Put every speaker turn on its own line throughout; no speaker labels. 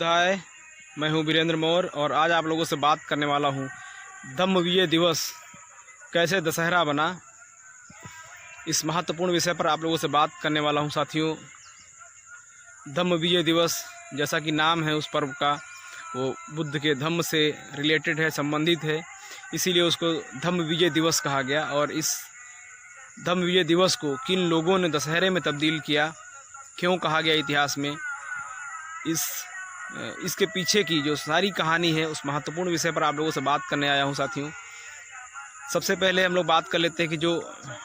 शुभोदय। मैं हूं वीरेंद्र मौर्य और आज आप लोगों से बात करने वाला हूं धम्म विजय दिवस कैसे दशहरा बना। इस महत्वपूर्ण विषय पर आप लोगों से बात करने वाला हूं साथियों। धम्म विजय दिवस जैसा कि नाम है उस पर्व का, वो बुद्ध के धम्म से रिलेटेड है, संबंधित है, इसीलिए उसको धम्म विजय दिवस कहा गया। और इस धम्म विजय दिवस को किन लोगों ने दशहरे में तब्दील किया, क्यों कहा गया इतिहास में, इसके पीछे की जो सारी कहानी है उस महत्वपूर्ण विषय पर आप लोगों से बात करने आया हूं साथियों। सबसे पहले हम लोग बात कर लेते हैं कि जो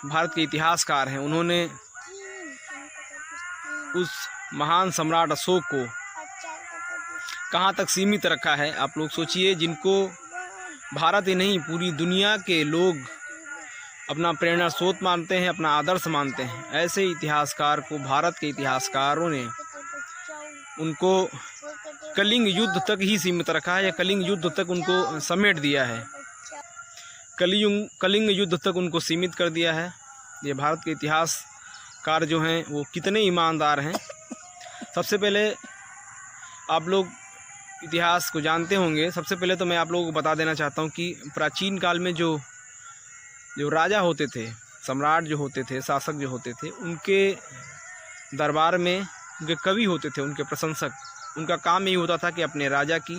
भारत के इतिहासकार हैं उन्होंने उस महान सम्राट अशोक को कहाँ तक सीमित रखा है। आप लोग सोचिए, जिनको भारत ही नहीं पूरी दुनिया के लोग अपना प्रेरणा स्रोत मानते हैं, अपना आदर्श मानते हैं, ऐसे इतिहासकार को भारत के इतिहासकारों ने उनको कलिंग युद्ध तक ही सीमित रखा है या कलिंग युद्ध तक उनको समेट दिया है, कलिंग युद्ध तक उनको सीमित कर दिया है। ये भारत के इतिहासकार जो हैं वो कितने ईमानदार हैं। सबसे पहले आप लोग इतिहास को जानते होंगे। सबसे पहले तो मैं आप लोगों को बता देना चाहता हूँ कि प्राचीन काल में जो राजा होते थे, सम्राट जो होते थे, शासक जो होते थे, उनके दरबार में उनके कवि होते थे, उनके प्रशंसक। उनका काम यही होता था कि अपने राजा की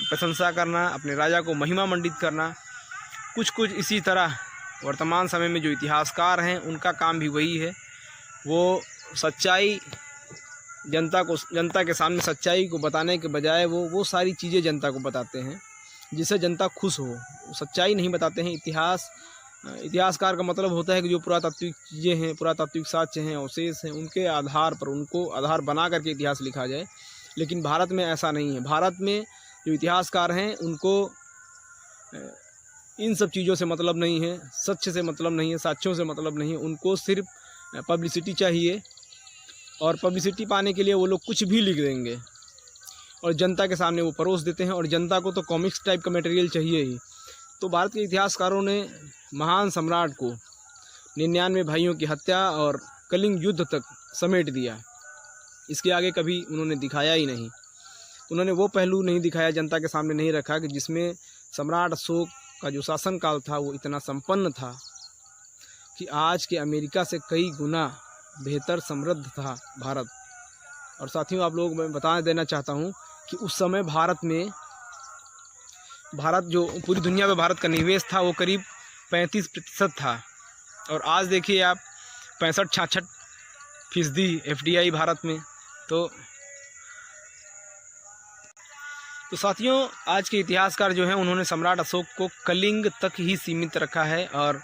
प्रशंसा करना, अपने राजा को महिमा मंडित करना। कुछ इसी तरह वर्तमान समय में जो इतिहासकार हैं उनका काम भी वही है। वो सच्चाई जनता के सामने सच्चाई को बताने के बजाय वो सारी चीज़ें जनता को बताते हैं जिससे जनता खुश हो। सच्चाई नहीं बताते हैं। इतिहासकार का मतलब होता है कि जो पुरातात्विक चीज़ें हैं, पुरातात्विक साक्ष्य हैं, अवशेष हैं, उनके आधार पर उनको आधार बना करके इतिहास लिखा जाए। लेकिन भारत में ऐसा नहीं है। भारत में जो इतिहासकार हैं उनको इन सब चीज़ों से मतलब नहीं है, सच्च से मतलब नहीं है, साक्ष्यों से मतलब नहीं है। उनको सिर्फ पब्लिसिटी चाहिए और पब्लिसिटी पाने के लिए वो लोग कुछ भी लिख देंगे और जनता के सामने वो परोस देते हैं। और जनता को तो कॉमिक्स टाइप का मटेरियल चाहिए ही। तो भारत के इतिहासकारों ने महान सम्राट को 99 भाइयों की हत्या और कलिंग युद्ध तक समेट दिया। इसके आगे कभी उन्होंने दिखाया ही नहीं। उन्होंने वो पहलू नहीं दिखाया, जनता के सामने नहीं रखा कि जिसमें सम्राट अशोक का जो शासनकाल था वो इतना संपन्न था कि आज के अमेरिका से कई गुना बेहतर समृद्ध था भारत। और साथियों, आप लोग मैं बता देना चाहता हूँ कि उस समय भारत जो पूरी दुनिया में भारत का निवेश था वो करीब 35% था। और आज देखिए आप 65-66% FDI भारत में। तो साथियों, आज के इतिहासकार जो हैं उन्होंने सम्राट अशोक को कलिंग तक ही सीमित रखा है। और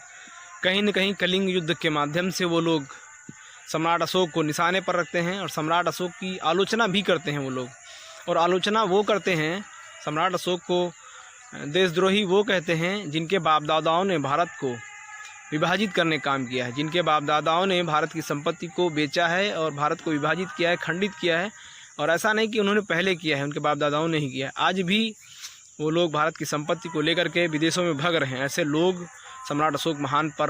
कहीं न कहीं कलिंग युद्ध के माध्यम से वो लोग सम्राट अशोक को निशाने पर रखते हैं और सम्राट अशोक की आलोचना भी करते हैं वो लोग। और आलोचना वो करते हैं, सम्राट अशोक को देशद्रोही वो कहते हैं जिनके बाप दादाओं ने भारत को विभाजित करने का काम किया है, जिनके बाप दादाओं ने भारत की संपत्ति को बेचा है और भारत को विभाजित किया है, खंडित किया है। और ऐसा नहीं कि उन्होंने पहले किया है, उनके बाप दादाओं ने ही किया है। आज भी वो लोग भारत की संपत्ति को लेकर के विदेशों में भग रहे हैं। ऐसे लोग सम्राट अशोक महान पर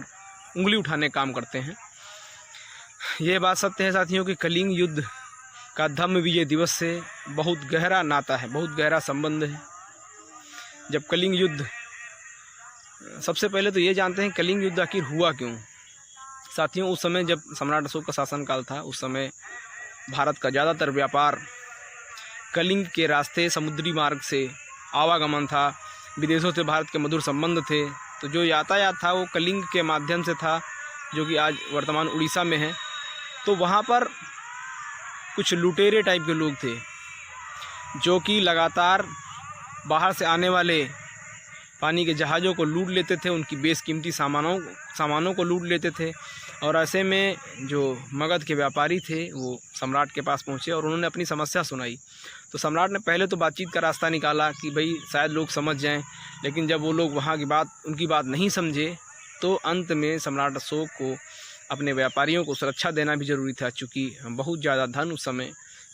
उंगली उठाने का काम करते हैं। ये बात सत्य है साथियों कि कलिंग युद्ध का धम्म विजय दिवस से बहुत गहरा नाता है, बहुत गहरा संबंध है। जब कलिंग युद्ध, सबसे पहले तो ये जानते हैं कलिंग युद्ध आखिर हुआ क्यों। साथियों, उस समय जब सम्राट अशोक का शासनकाल था, उस समय भारत का ज़्यादातर व्यापार कलिंग के रास्ते समुद्री मार्ग से आवागमन था। विदेशों से भारत के मधुर संबंध थे। तो जो यातायात था वो कलिंग के माध्यम से था, जो कि आज वर्तमान उड़ीसा में है। तो वहाँ पर कुछ लुटेरे टाइप के लोग थे जो कि लगातार बाहर से आने वाले पानी के जहाज़ों को लूट लेते थे, उनकी बेशकीमती सामानों को लूट लेते थे। और ऐसे में जो मगध के व्यापारी थे वो सम्राट के पास पहुँचे और उन्होंने अपनी समस्या सुनाई। तो सम्राट ने पहले तो बातचीत का रास्ता निकाला कि भाई शायद लोग समझ जाएं। लेकिन जब वो लोग वहाँ उनकी बात नहीं समझे तो अंत में सम्राट अशोक को अपने व्यापारियों को सुरक्षा देना भी ज़रूरी था, चूँकि बहुत ज़्यादा धन उस समय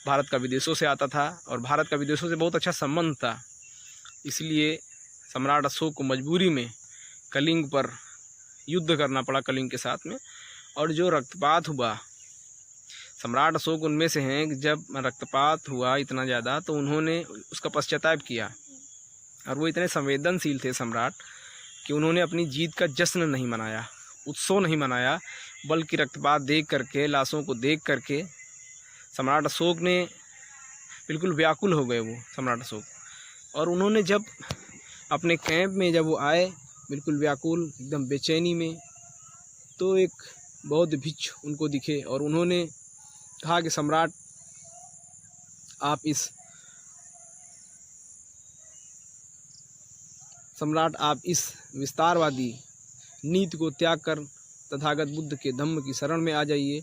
भारत का विदेशों से आता था और भारत का विदेशों से बहुत अच्छा संबंध था। इसलिए सम्राट अशोक को मजबूरी में कलिंग पर युद्ध करना पड़ा, कलिंग के साथ में। और जो रक्तपात हुआ सम्राट अशोक उनमें से हैं कि जब रक्तपात हुआ इतना ज़्यादा तो उन्होंने उसका पश्चाताप किया, और वो इतने संवेदनशील थे सम्राट कि उन्होंने अपनी जीत का जश्न नहीं मनाया, उत्सव नहीं मनाया, बल्कि रक्तपात देख करके, लाशों को देख करके सम्राट अशोक ने बिल्कुल व्याकुल हो गए वो सम्राट अशोक। और उन्होंने जब अपने कैंप में जब वो आए बिल्कुल व्याकुल एकदम बेचैनी में, तो एक बौद्ध भिक्षु उनको दिखे और उन्होंने कहा कि सम्राट आप इस विस्तारवादी नीति को त्याग कर तथागत बुद्ध के धम्म की शरण में आ जाइए।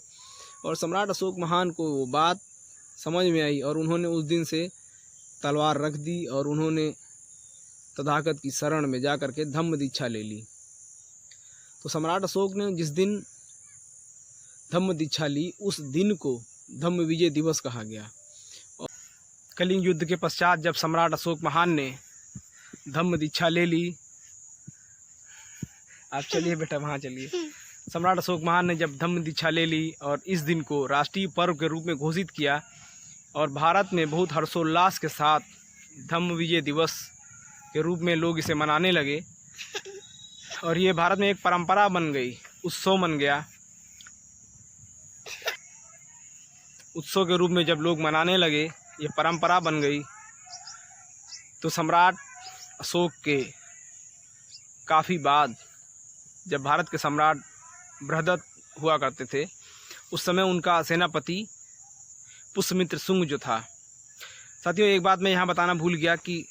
और सम्राट अशोक महान को वो बात समझ में आई और उन्होंने उस दिन से तलवार रख दी और उन्होंने तथागत की शरण में जा कर के धम्म दीक्षा ले ली। तो सम्राट अशोक ने जिस दिन धम्म दीक्षा ली उस दिन को धम्म विजय दिवस कहा गया। और कलिंग युद्ध के पश्चात जब सम्राट अशोक महान ने धम्म दीक्षा ले ली, आप चलिए बेटा वहाँ चलिए, सम्राट अशोक महान ने जब धम्म दीक्षा ले ली और इस दिन को राष्ट्रीय पर्व के रूप में घोषित किया और भारत में बहुत हर्षोल्लास के साथ धम्म विजय दिवस के रूप में लोग इसे मनाने लगे और ये भारत में एक परंपरा बन गई, उत्सव बन गया। उत्सव के रूप में जब लोग मनाने लगे, ये परंपरा बन गई, तो सम्राट अशोक के काफ़ी बाद जब भारत के सम्राट बृहदत्त हुआ करते थे, उस समय उनका सेनापति पुष्यमित्र शुंग जो था। साथियों, एक बात मैं यहाँ बताना भूल गया कि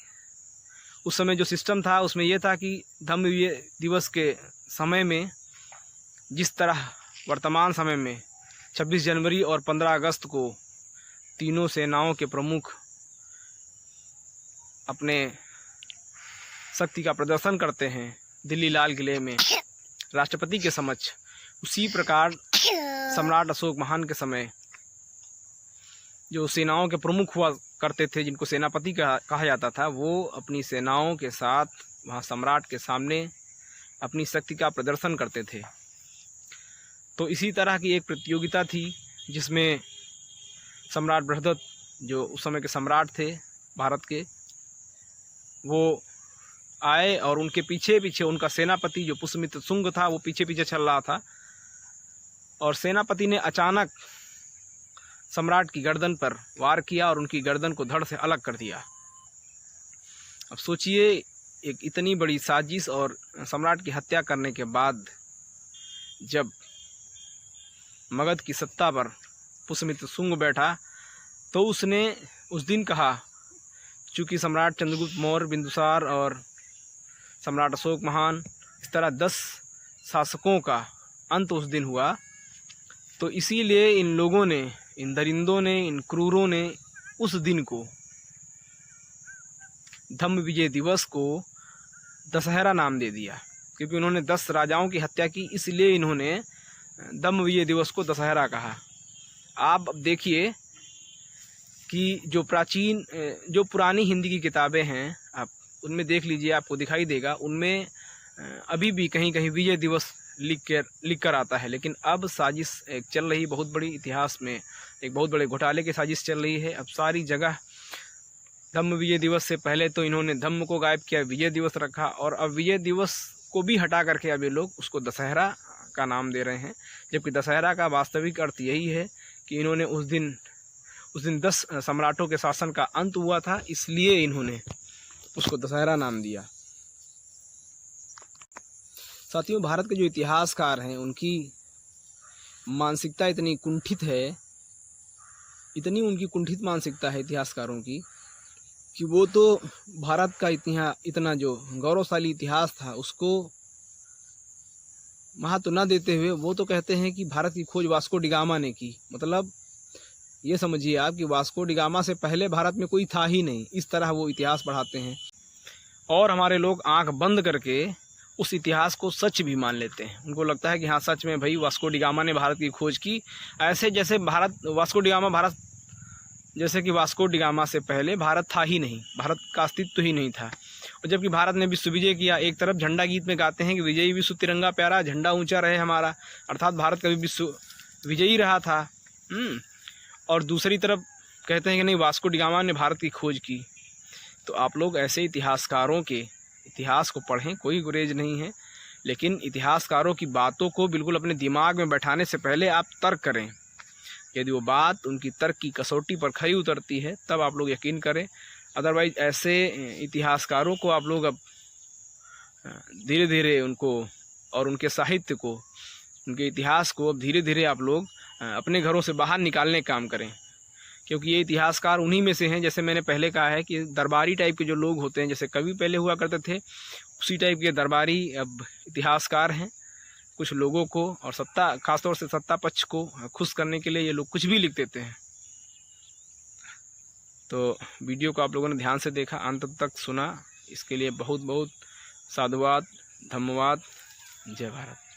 उस समय जो सिस्टम था उसमें यह था कि धम्म विजय दिवस के समय में जिस तरह वर्तमान समय में 26 जनवरी और 15 अगस्त को तीनों सेनाओं के प्रमुख अपने शक्ति का प्रदर्शन करते हैं दिल्ली लाल किले में राष्ट्रपति के समक्ष, उसी प्रकार सम्राट अशोक महान के समय जो सेनाओं के प्रमुख हुआ करते थे, जिनको सेनापति कहा जाता था, वो अपनी सेनाओं के साथ वहाँ सम्राट के सामने अपनी शक्ति का प्रदर्शन करते थे। तो इसी तरह की एक प्रतियोगिता थी जिसमें सम्राट बृहदत्त जो उस समय के सम्राट थे भारत के, वो आए और उनके पीछे पीछे उनका सेनापति जो पुष्यमित्र शुंग था वो पीछे पीछे चल रहा था और सेनापति ने अचानक सम्राट की गर्दन पर वार किया और उनकी गर्दन को धड़ से अलग कर दिया। अब सोचिए, एक इतनी बड़ी साजिश और सम्राट की हत्या करने के बाद जब मगध की सत्ता पर पुष्यमित्र शुंग बैठा तो उसने उस दिन कहा, चूँकि सम्राट चंद्रगुप्त मौर्य, बिंदुसार और सम्राट अशोक महान, इस तरह 10 शासकों का अंत उस दिन हुआ, तो इसीलिए इन लोगों ने, इन दरिंदों ने, इन क्रूरों ने उस दिन को, धम्म विजय दिवस को दशहरा नाम दे दिया, क्योंकि उन्होंने 10 राजाओं की हत्या की, इसलिए इन्होंने धम्म विजय दिवस को दशहरा कहा। आप अब देखिए कि जो पुरानी हिंदी की किताबें हैं, आप उनमें देख लीजिए, आपको दिखाई देगा, उनमें अभी भी कहीं कहीं विजय दिवस लिख कर आता है। लेकिन अब साजिश एक चल रही, बहुत बड़ी, इतिहास में एक बहुत बड़े घोटाले की साजिश चल रही है। अब सारी जगह धम्म विजय दिवस से पहले तो इन्होंने धम्म को गायब किया, विजय दिवस रखा, और अब विजय दिवस को भी हटा करके अब ये लोग उसको दशहरा का नाम दे रहे हैं, जबकि दशहरा का वास्तविक अर्थ यही है कि इन्होंने उस दिन 10 सम्राटों के शासन का अंत हुआ था, इसलिए इन्होंने उसको दशहरा नाम दिया। साथियों, भारत के जो इतिहासकार हैं उनकी मानसिकता इतनी कुंठित है, इतनी उनकी कुंठित मानसिकता है इतिहासकारों की, कि वो तो भारत का इतना जो गौरवशाली इतिहास था उसको महत्व न देते हुए वो तो कहते हैं कि भारत की खोज वास्को डी गामा ने की। मतलब ये समझिए आप कि वास्को डी गामा से पहले भारत में कोई था ही नहीं, इस तरह वो इतिहास पढ़ाते हैं। और हमारे लोग आंख बंद करके उस इतिहास को सच भी मान लेते हैं। उनको लगता है कि हाँ, सच में भाई वास्को डी गामा ने भारत की खोज की, ऐसे जैसे वास्को डी गामा से पहले भारत था ही नहीं, भारत का अस्तित्व ही नहीं था। और जबकि भारत ने विश्व विजय किया, एक तरफ झंडा गीत में गाते हैं कि विजयी विश्व तिरंगा प्यारा, झंडा ऊंचा रहे हमारा, अर्थात भारत कभी विश्व विजयी रहा था। और दूसरी तरफ कहते हैं कि नहीं, वास्को डी गामा ने भारत की खोज की। तो आप लोग ऐसे इतिहासकारों के इतिहास को पढ़ें, कोई गुरेज नहीं है, लेकिन इतिहासकारों की बातों को बिल्कुल अपने दिमाग में बैठाने से पहले आप तर्क करें। यदि वो बात उनकी तर्क की कसौटी पर खरी उतरती है तब आप लोग यकीन करें। अदरवाइज ऐसे इतिहासकारों को आप लोग अब धीरे धीरे उनको और उनके साहित्य को, उनके इतिहास को अब धीरे धीरे आप लोग अपने घरों से बाहर निकालने का काम करें, क्योंकि ये इतिहासकार उन्हीं में से हैं। जैसे मैंने पहले कहा है कि दरबारी टाइप के जो लोग होते हैं, जैसे कवि पहले हुआ करते थे, उसी टाइप के दरबारी अब इतिहासकार हैं। कुछ लोगों को और सत्ता, खासतौर से सत्ता पक्ष को खुश करने के लिए ये लोग कुछ भी लिख देते हैं। तो वीडियो को आप लोगों ने ध्यान से देखा, अंत तक सुना, इसके लिए बहुत बहुत साधुवाद, धन्यवाद। जय भारत।